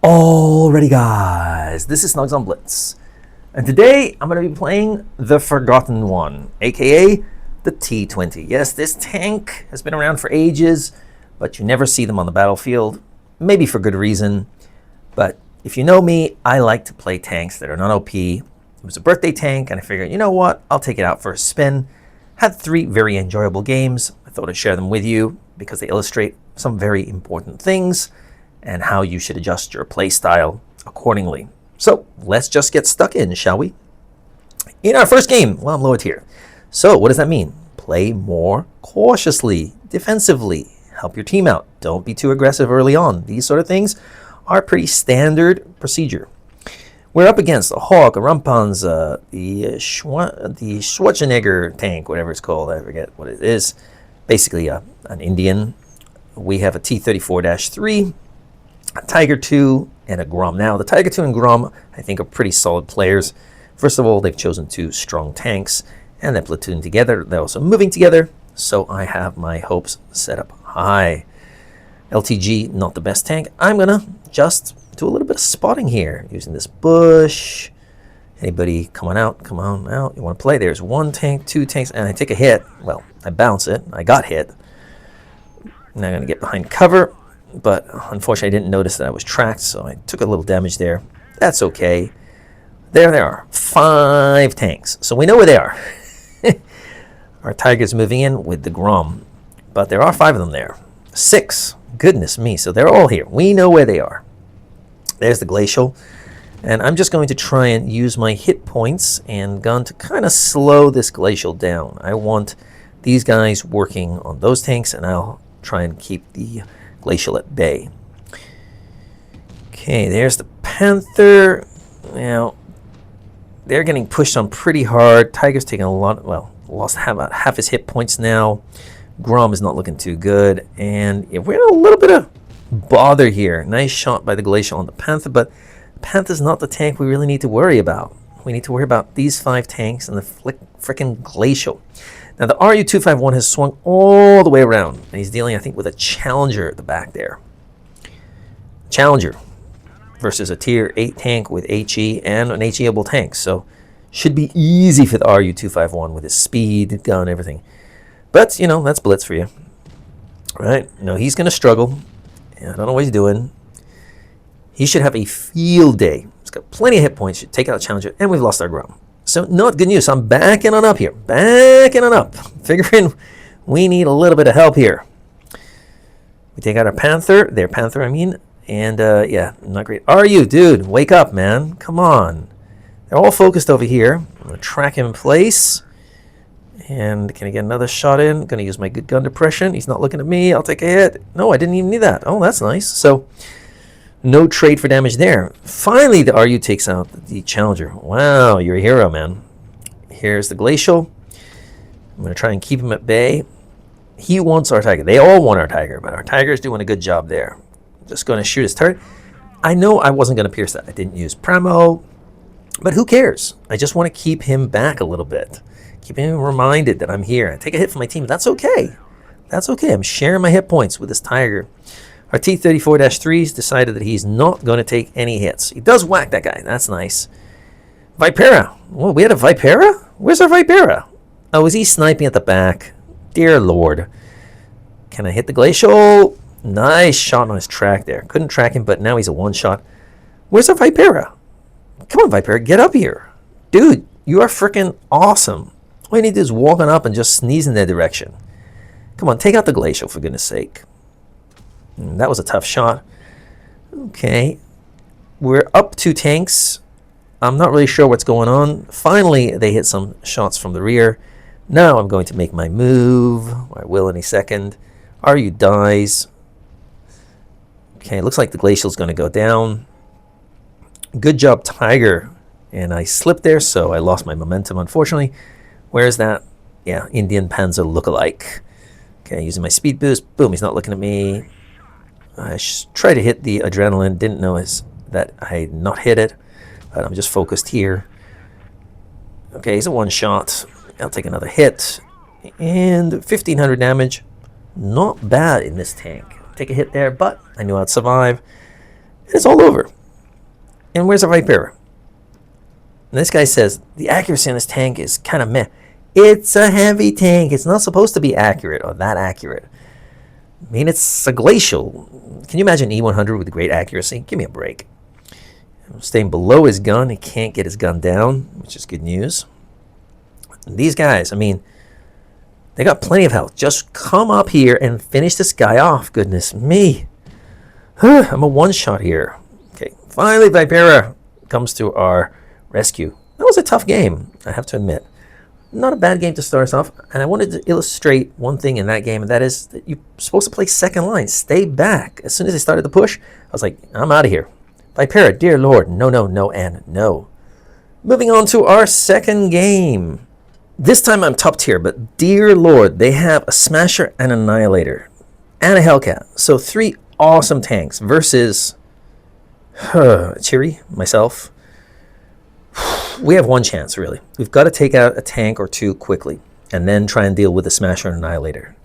Alrighty guys, this is Snugsonblitz, and today I'm going to be playing the Forgotten One, aka the T-20. Yes, this tank has been around for ages, but you never see them on the battlefield, maybe for good reason, but if you know me, I like to play tanks that are not OP. It was a birthday tank, and I figured, you know what, I'll take it out for a spin. Had 3 very enjoyable games. I thought I'd share them with you because they illustrate some very important things and how you should adjust your play style accordingly. So let's just get stuck in, shall we? In our first game, well, I'm lower tier. So what does that mean? Play more cautiously, defensively, help your team out. Don't be too aggressive early on. These sort of things are pretty standard procedure. We're up against a Hawk, a Rampanza, the Schwarzenegger tank, whatever it's called. I forget what it is. Basically an Indian. We have a T-34-3. a Tiger 2 and a Grom. Now, the Tiger 2 and Grom, I think, are pretty solid players. First of all, they've chosen 2 strong tanks, and they're platooned together. They're also moving together, so I have my hopes set up high. LTG, not the best tank. I'm going to just do a little bit of spotting here, using this bush. Anybody, come on out, come on out. You want to play? There's 1 tank, 2 tanks, and I take a hit. Well, I bounce it. I got hit. Now I'm going to get behind cover. But unfortunately, I didn't notice that I was tracked, so I took a little damage there. That's okay. There they are. 5 tanks. So we know where they are. Our Tiger's moving in with the Grom. But there are 5 of them there. 6. Goodness me. So they're all here. We know where they are. There's the Glacial. And I'm just going to try and use my hit points and gun to kind of slow this Glacial down. I want these guys working on those tanks, and I'll try and keep the Glacial at bay. Okay, there's the Panther. Now, they're getting pushed on pretty hard. Tiger's taking a lot, well, lost about half his hit points now. Grom is not looking too good. And yeah, we're in a little bit of bother here. Nice shot by the Glacial on the Panther, but Panther's not the tank we really need to worry about. We need to worry about these 5 tanks and the frickin' Glacial. Now, the RU-251 has swung all the way around, and he's dealing, I think, with a Challenger at the back there. Challenger versus a Tier 8 tank with HE and an HE-able tank. So, should be easy for the RU-251 with his speed, gun, everything. But, you know, that's Blitz for you. All right? No, he's going to struggle. I don't know what he's doing. He should have a field day. He's got plenty of hit points. Should take out a Challenger, and we've lost our Grom. So, not good news. I'm backing on up here. Backing on up. Figuring we need a little bit of help here. We take out our Panther. Their Panther, I mean. And, yeah, not great. Are you? Dude, wake up, man. Come on. They're all focused over here. I'm going to track him in place. And can I get another shot in? Going to use my good gun depression. He's not looking at me. I'll take a hit. No, I didn't even need that. Oh, that's nice. So, no trade for damage there. Finally, the RU takes out the Challenger. Wow, you're a hero, man. Here's the Glacial. I'm going to try and keep him at bay. He wants our Tiger. They all want our Tiger, but our Tiger's doing a good job there. Just going to shoot his turret. I know I wasn't going to pierce that. I didn't use Pramo, but who cares? I just want to keep him back a little bit. Keep him reminded that I'm here. I take a hit from my team. That's okay. That's okay. I'm sharing my hit points with this Tiger. Our T-34-3's decided that he's not going to take any hits. He does whack that guy. That's nice. Vipera. Well, we had a Vipera? Where's our Vipera? Oh, is he sniping at the back? Dear Lord. Can I hit the Glacial? Nice shot on his track there. Couldn't track him, but now he's a one-shot. Where's our Vipera? Come on, Vipera. Get up here. Dude, you are freaking awesome. All you need to do is walk on up and just sneeze in their direction. Come on, take out the Glacial, for goodness sake. That was a tough shot. Okay. We're up 2 tanks. I'm not really sure what's going on. Finally, they hit some shots from the rear. Now I'm going to make my move. I will any second. RU dies. Okay, it looks like the Glacial's going to go down. Good job, Tiger. And I slipped there, so I lost my momentum, unfortunately. Where's that? Yeah, Indian Panzer lookalike. Okay, using my speed boost. Boom, he's not looking at me. I tried to hit the adrenaline. Didn't notice that I had not hit it. But I'm just focused here. Okay, he's a one-shot. I'll take another hit. And 1,500 damage. Not bad in this tank. Take a hit there, but I knew I'd survive. And it's all over. And where's the Viper? And this guy says, the accuracy on this tank is kind of meh. It's a heavy tank. It's not supposed to be accurate or that accurate. I mean, it's a glacial. Can you imagine E100 with great accuracy? Give me a break. Staying below his gun. He can't get his gun down, which is good news. And these guys, I mean, they got plenty of health. Just come up here and finish this guy off. Goodness me. I'm a one-shot here. Okay, finally Vipera comes to our rescue. That was a tough game, I have to admit. Not a bad game to start us off. And I wanted to illustrate one thing in that game, and that is that you're supposed to play second line. Stay back. As soon as they started to push, I was like, I'm out of here. Vipera, dear Lord. No, no, no, and no. Moving on to our second game. This time I'm top tier, but dear Lord, they have a Smasher, an Annihilator, and a Hellcat. So 3 awesome tanks versus Chiri, myself. We have one chance, really. We've got to take out a tank or 2 quickly and then try and deal with the Smasher and Annihilator.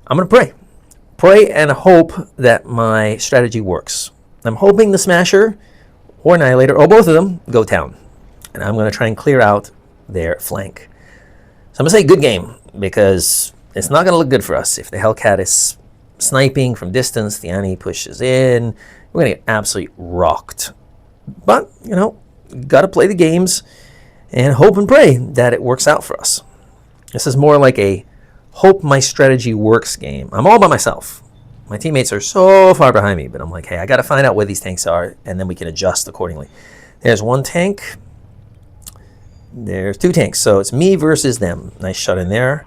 I'm going to pray. Pray and hope that my strategy works. I'm hoping the Smasher or Annihilator, or both of them, go down. And I'm going to try and clear out their flank. So I'm going to say good game, because it's not going to look good for us. If the Hellcat is sniping from distance, the Annie pushes in, we're going to get absolutely rocked. But, you know, got to play the games and hope and pray that it works out for us. This is more like a hope my strategy works game. I'm all by myself. My teammates are so far behind me, but I'm like, hey, I got to find out where these tanks are, and then we can adjust accordingly. There's one tank. There's 2 tanks, so it's me versus them. Nice shot in there.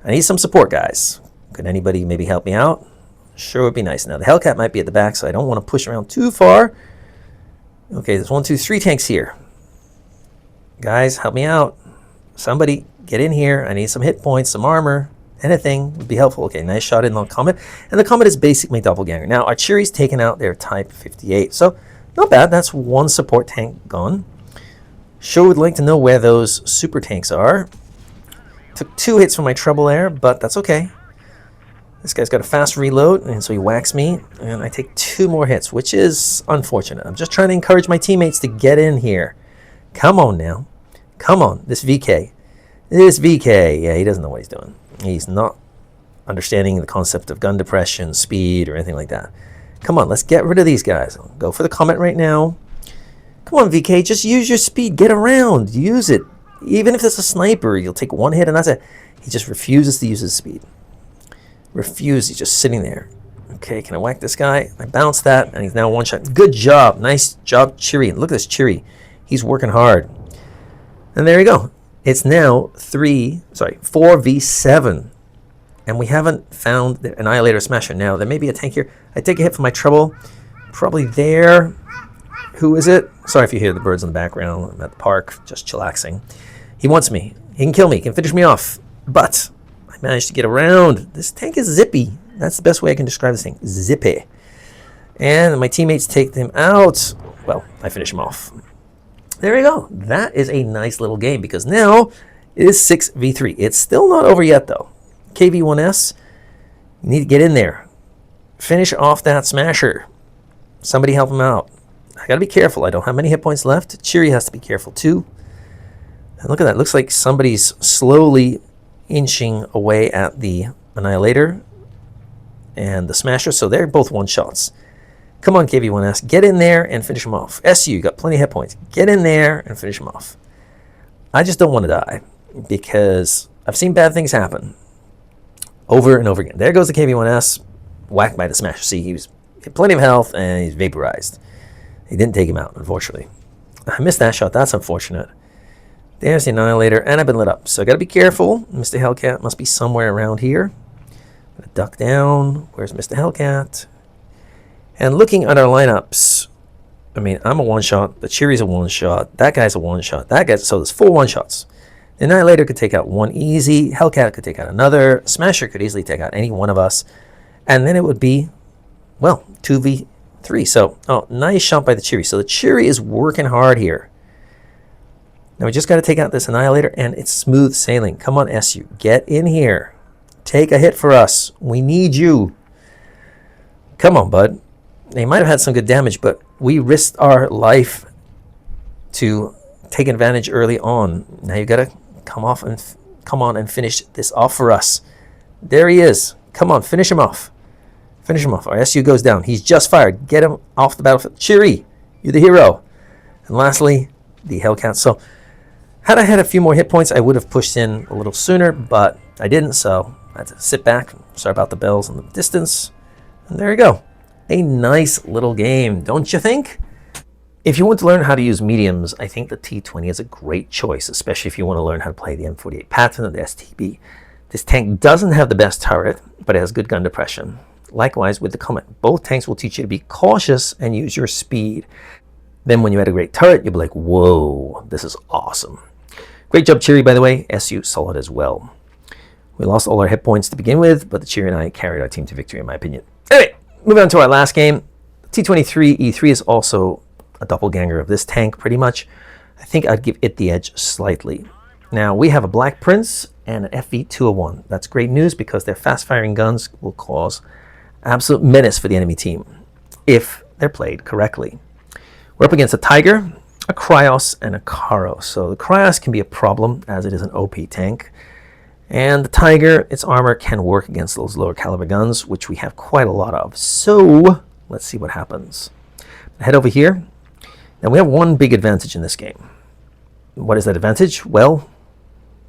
I need some support, guys. Could anybody maybe help me out? Sure would be nice. Now, the Hellcat might be at the back, so I don't want to push around too far. Okay, there's 1, 2, 3 tanks here. Guys, help me out. Somebody get in here. I need some hit points, some armor. Anything would be helpful. Okay, nice shot in the Comet. And the Comet is basically doppelganger. Now, Archery's taken out their Type 58. So, not bad. That's 1 support tank gone. Sure would like to know where those super tanks are. Took 2 hits from my treble there, but that's okay. This guy's got a fast reload, and so he whacks me, and I take 2 more hits, which is unfortunate. I'm just trying to encourage my teammates to get in here. Come on now. Come on, this VK. This VK, yeah, he doesn't know what he's doing. He's not understanding the concept of gun depression, speed, or anything like that. Come on, let's get rid of these guys. Go for the Comet right now. Come on, VK, just use your speed. Get around. Use it. Even if it's a sniper, you'll take 1 hit, and that's it. He just refuses to use his speed. Refuse. He's just sitting there. Okay, can I whack this guy? I bounced that, and he's now 1 shot. Good job. Nice job, Chiri. Look at this Chiri. He's working hard. And there you go. It's now 4v7. And we haven't found the Annihilator Smasher. Now, there may be a tank here. I take a hit from my treble. Probably there. Who is it? Sorry if you hear the birds in the background. I'm at the park, just chillaxing. He wants me. He can kill me. He can finish me off. But I managed to get around. This tank is zippy. That's the best way I can describe this thing. Zippy. And my teammates take them out. Well, I finish them off. There you go. That is a nice little game, because now it is 6v3. It's still not over yet, though. KV1S, you need to get in there. Finish off that Smasher. Somebody help him out. I got to be careful. I don't have many hit points left. Chiri has to be careful, too. And look at that. Looks like somebody's slowly inching away at the Annihilator and the Smasher. So they're both 1-shots. Come on, KV1S. Get in there and finish him off. SU, got plenty of hit points. Get in there and finish him off. I just don't want to die, because I've seen bad things happen over and over again. There goes the KV1S, whacked by the Smasher. See, he had plenty of health, and he's vaporized. He didn't take him out, unfortunately. I missed that shot. That's unfortunate. There's the Annihilator, and I've been lit up. So I got to be careful. Mr. Hellcat must be somewhere around here. I'm going to duck down. Where's Mr. Hellcat? And looking at our lineups, I mean, I'm a 1-shot. The Chiri's a 1-shot. That guy's a 1-shot. That guy's, so there's 4 1-shots. The Annihilator could take out 1 easy. Hellcat could take out another. Smasher could easily take out any one of us. And then it would be, well, 2v3. So, oh, nice shot by the Chiri. So the Chiri is working hard here. Now we just got to take out this Annihilator, and it's smooth sailing. Come on, SU. Get in here. Take a hit for us. We need you. Come on, bud. They might have had some good damage, but we risked our life to take advantage early on. Now you gotta come on and finish this off for us. There he is. Come on, finish him off. Finish him off. Our SU goes down. He's just fired. Get him off the battlefield. Cheery, you're the hero. And lastly, the Hellcat. So had I had a few more hit points, I would have pushed in a little sooner, but I didn't, so I had to sit back. Sorry about the bells in the distance. And there you go. A nice little game, don't you think? If you want to learn how to use mediums, I think the T20 is a great choice, especially if you want to learn how to play the M48 Patton or the STB. This tank doesn't have the best turret, but it has good gun depression. Likewise with the Comet. Both tanks will teach you to be cautious and use your speed. Then when you add a great turret, you'll be like, whoa, this is awesome. Great job, Cheery, by the way. SU solid as well. We lost all our hit points to begin with, but the Cheery and I carried our team to victory, in my opinion. Anyway, moving on to our last game. T23E3 is also a doppelganger of this tank, pretty much. I think I'd give it the edge slightly. Now, we have a Black Prince and an FV201. That's great news because their fast-firing guns will cause absolute menace for the enemy team if they're played correctly. We're up against a Tiger, a Cryos, and a Karo. So the Cryos can be a problem as it is an OP tank. And the Tiger, its armor can work against those lower caliber guns, which we have quite a lot of. So let's see what happens. Head over here. Now we have one big advantage in this game. What is that advantage? Well,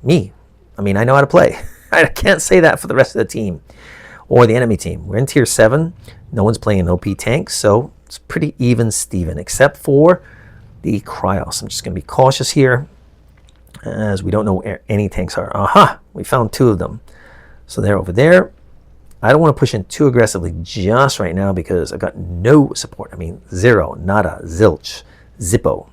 me. I mean, I know how to play. I can't say that for the rest of the team or the enemy team. We're in tier 7. No one's playing an OP tank, so it's pretty even Steven, except for the Cryos. I'm just going to be cautious here as we don't know where any tanks are. Aha! We found 2 of them. So they're over there. I don't want to push in too aggressively just right now because I've got no support. I mean, zero, nada, zilch, zippo.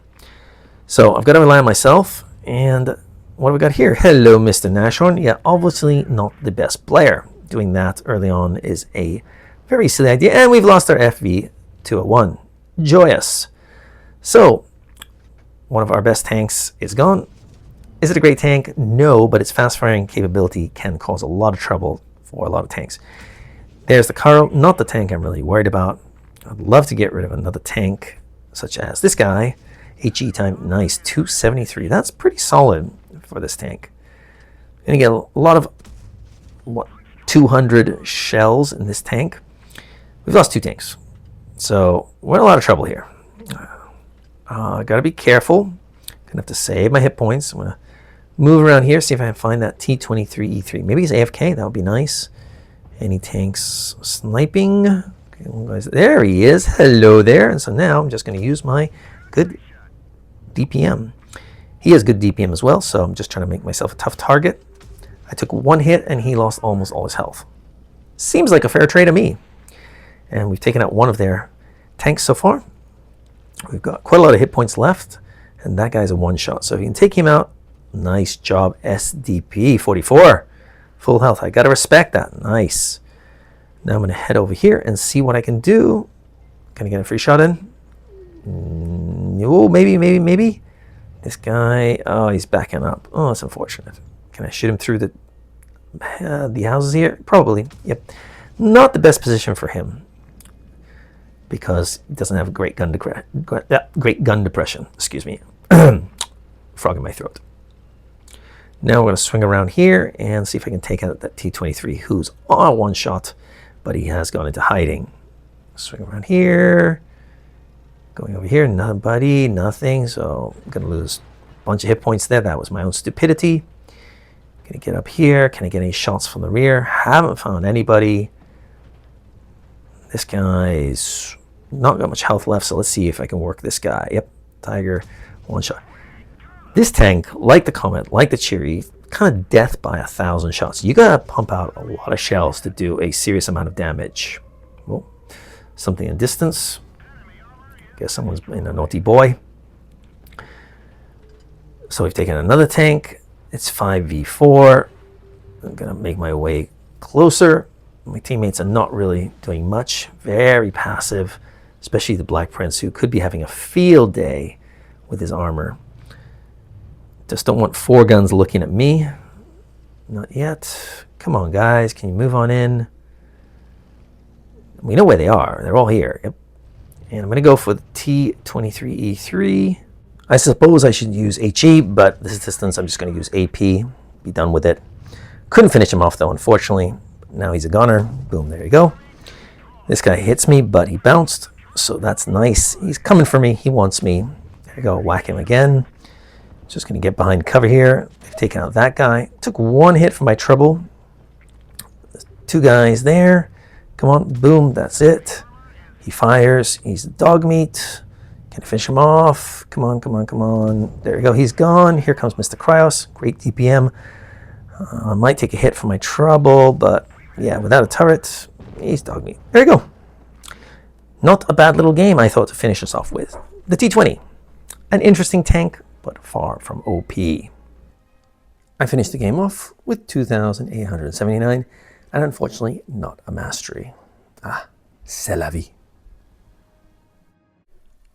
So I've got to rely on myself. And what have we got here? Hello, Mr. Nashorn. Yeah, obviously not the best player. Doing that early on is a very silly idea. And we've lost our FV201. Joyous. So one of our best tanks is gone. Is it a great tank? No, but its fast-firing capability can cause a lot of trouble for a lot of tanks. There's the Karo, not the tank I'm really worried about. I'd love to get rid of another tank, such as this guy. HE time, nice, 273. That's pretty solid for this tank. Gonna get a lot of, 200 shells in this tank. We've lost 2 tanks. So we're in a lot of trouble here. Gotta be careful. Gonna have to save my hit points. I'm gonna move around here, see if I can find that T23E3. Maybe he's AFK, that would be nice. Any tanks sniping? Okay, there he is. Hello there. And so now I'm just going to use my good DPM. He has good DPM as well, so I'm just trying to make myself a tough target. I took 1 hit and he lost almost all his health. Seems like a fair trade to me. And we've taken out 1 of their tanks so far. We've got quite a lot of hit points left, and that guy's a 1-shot. So if you can take him out, nice job, SDP 44. Full health. I got to respect that. Nice. Now I'm going to head over here and see what I can do. Can I get a free shot in? Oh, maybe. This guy, oh, he's backing up. Oh, that's unfortunate. Can I shoot him through the houses here? Probably. Yep. Not the best position for him because he doesn't have a great gun depression. Excuse me. Frog in my throat. Now we're going to swing around here and see if I can take out that T23 who's on 1-shot, but he has gone into hiding. Swing around here. Going over here, nobody, nothing. So I'm going to lose a bunch of hit points there. That was my own stupidity. Going to get up here. Can I get any shots from the rear? Haven't found anybody. This guy's not got much health left, so let's see if I can work this guy. Yep, Tiger, 1-shot. This tank, like the Comet, like the Cheery, kind of death by 1,000 shots. You gotta pump out a lot of shells to do a serious amount of damage. Oh, something in distance. Guess someone's been a naughty boy. So we've taken another tank. It's 5v4. I'm gonna make my way closer. My teammates are not really doing much. Very passive, especially the Black Prince, who could be having a field day with his armor. Just don't want 4 guns looking at me. Not yet. Come on, guys. Can you move on in? We know where they are. They're all here. Yep. And I'm going to go for the T23E3. I suppose I should use HE, but this distance I'm just going to use AP. Be done with it. Couldn't finish him off though, unfortunately. Now he's a gunner. Boom, there you go. This guy hits me, but he bounced, so that's nice. He's coming for me. He wants me. There you go. Whack him again. Just going to get behind cover here. They've taken out that guy. Took one hit for my trouble. There's two guys there. Come on. Boom. That's it. He fires. He's dog meat. Can I finish him off? Come on, come on, come on. There you go. He's gone. Here comes Mr. Cryos. Great DPM. I might take a hit for my trouble, but yeah, without a turret, he's dog meat. There you go. Not a bad little game, I thought, to finish us off with. The T20. An interesting tank, but far from OP. I finished the game off with 2,879, and unfortunately, not a mastery. Ah, c'est la vie.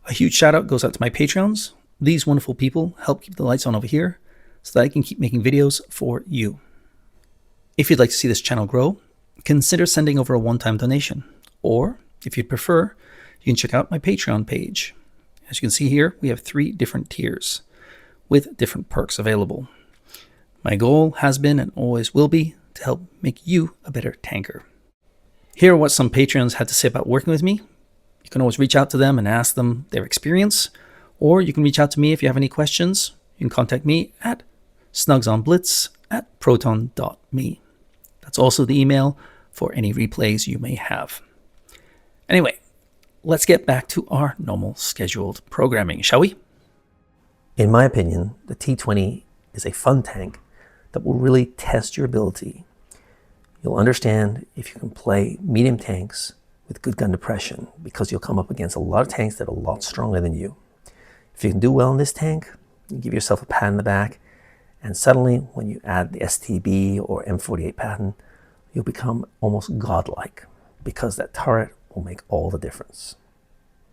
A huge shout out goes out to my Patreons. These wonderful people help keep the lights on over here so that I can keep making videos for you. If you'd like to see this channel grow, consider sending over a one-time donation. Or, if you'd prefer, you can check out my Patreon page. As you can see here, we have 3 different tiers with different perks available. My goal has been and always will be to help make you a better tanker. Here are what some Patreons had to say about working with me. You can always reach out to them and ask them their experience, or you can reach out to me if you have any questions. You can contact me at snugsonblitz@proton.me. That's also the email for any replays you may have. Anyway, let's get back to our normal scheduled programming, shall we? In my opinion, the T20 is a fun tank that will really test your ability. You'll understand if you can play medium tanks with good gun depression, because you'll come up against a lot of tanks that are a lot stronger than you. If you can do well in this tank, you give yourself a pat in the back, and suddenly when you add the STB or M48 pattern, you'll become almost godlike, because that turret will make all the difference.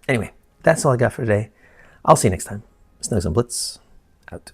Anyway, that's all I got for today. I'll see you next time. Snugsonblitz, out.